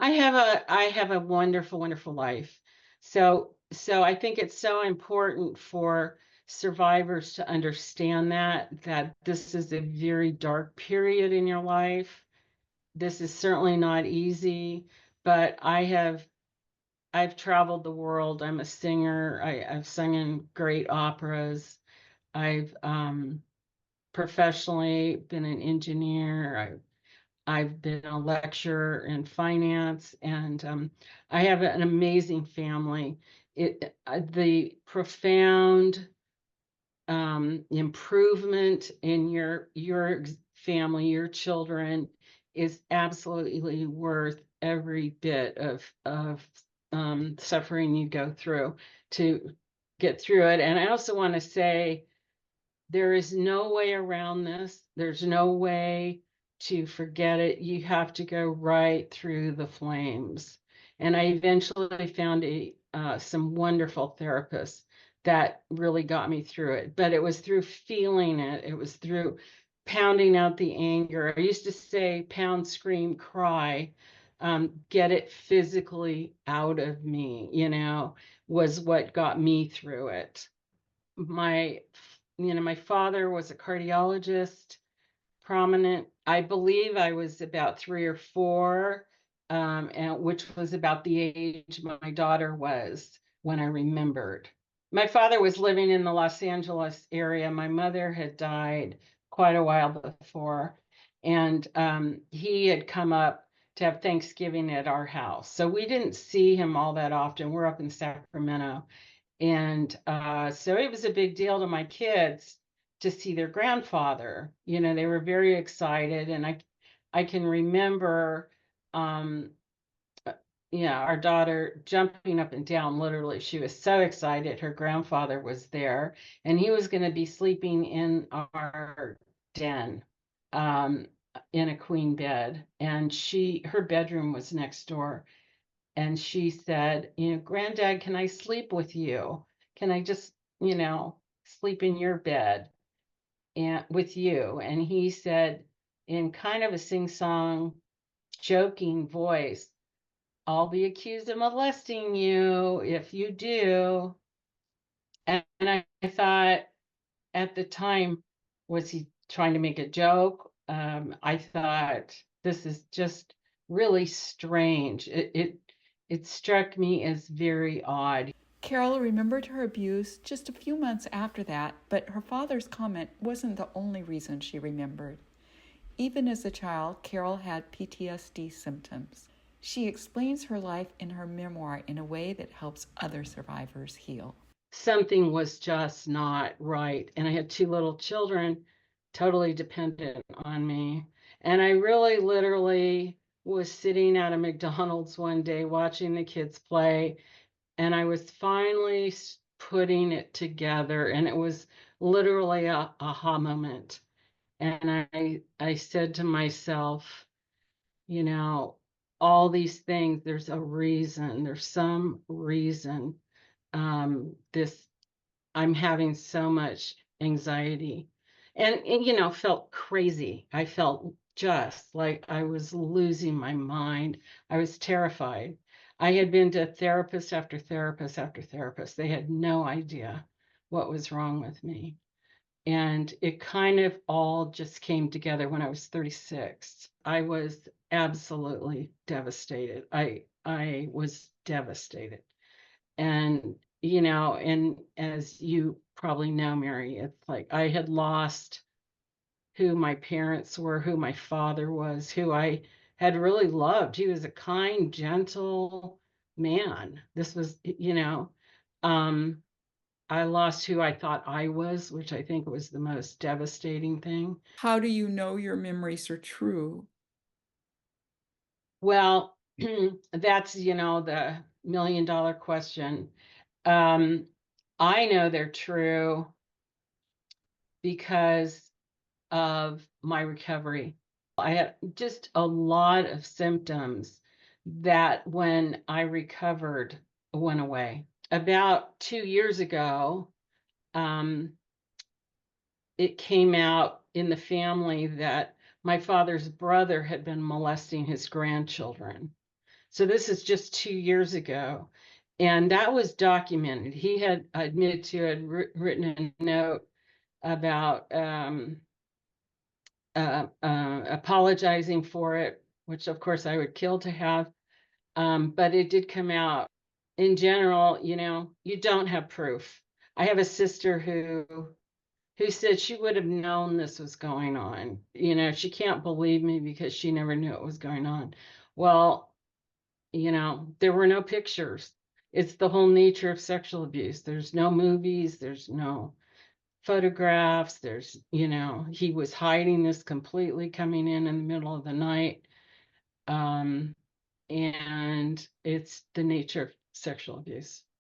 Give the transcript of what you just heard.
I have a wonderful, wonderful life. So I think it's so important for survivors to understand that this is a very dark period in your life. This is certainly not easy, but I've traveled the world. I'm a singer. I've sung in great operas. I've professionally been an engineer. I've been a lecturer in finance, and I have an amazing family. The profound improvement in your family, your children, is absolutely worth every bit of suffering you go through to get through it. And I also want to say there is no way around this. There's no way to forget it. You have to go right through the flames. And I eventually found some wonderful therapists that really got me through it. But it was through feeling it. It was through pounding out the anger. I used to say, pound, scream, cry. Get it physically out of me, was what got me through it. My father was a cardiologist, prominent. I believe I was about 3 or 4, and which was about the age my daughter was when I remembered. My father was living in the Los Angeles area. My mother had died quite a while before, and he had come up to have Thanksgiving at our house. So we didn't see him all that often. We're up in Sacramento. And so it was a big deal to my kids to see their grandfather. They were very excited. And I can remember, um, our daughter jumping up and down, literally. She was so excited. Her grandfather was there, and he was going to be sleeping in our den, um, in a queen bed. And her bedroom was next door. And she said, Granddad, can I sleep with you? Can I just, sleep in your bed and with you? And he said, in kind of a sing-song, joking voice, I'll be accused of molesting you if you do. And I thought at the time, was he trying to make a joke? I thought this is just really strange. It struck me as very odd. Carol remembered her abuse just a few months after that, but her father's comment wasn't the only reason she remembered. Even as a child, Carol had PTSD symptoms. She explains her life in her memoir in a way that helps other survivors heal. Something was just not right. And I had 2 little children totally dependent on me. And I really literally was sitting at a McDonald's one day watching the kids play, and I was finally putting it together. And it was literally a aha moment. And I said to myself, you know, all these things, there's a reason, there's some reason this I'm having so much anxiety and felt crazy. I felt just like I was losing my mind. I was terrified. I had been to therapist after therapist after therapist. They had no idea what was wrong with me. And it kind of all just came together when I was 36. I was absolutely devastated. I was devastated. And as you probably know, Mary, it's like I had lost who my parents were, who my father was, who I had really loved. He was a kind, gentle man. This was, um, I lost who I thought I was, which I think was the most devastating thing. How do you know your memories are true? Well, that's, the million-dollar question. Um, I know they're true because of my recovery. I had just a lot of symptoms that when I recovered went away. About 2 years ago, um, it came out in the family that my father's brother had been molesting his grandchildren. So this is just 2 years ago. And that was documented. He had admitted to had written a note about apologizing for it, which of course I would kill to have. But it did come out. In general, you don't have proof. I have a sister who said she would have known this was going on. She can't believe me because she never knew it was going on. Well, there were no pictures. It's the whole nature of sexual abuse. There's no movies, there's no photographs, he was hiding this completely, coming in the middle of the night. And it's the nature of sexual abuse.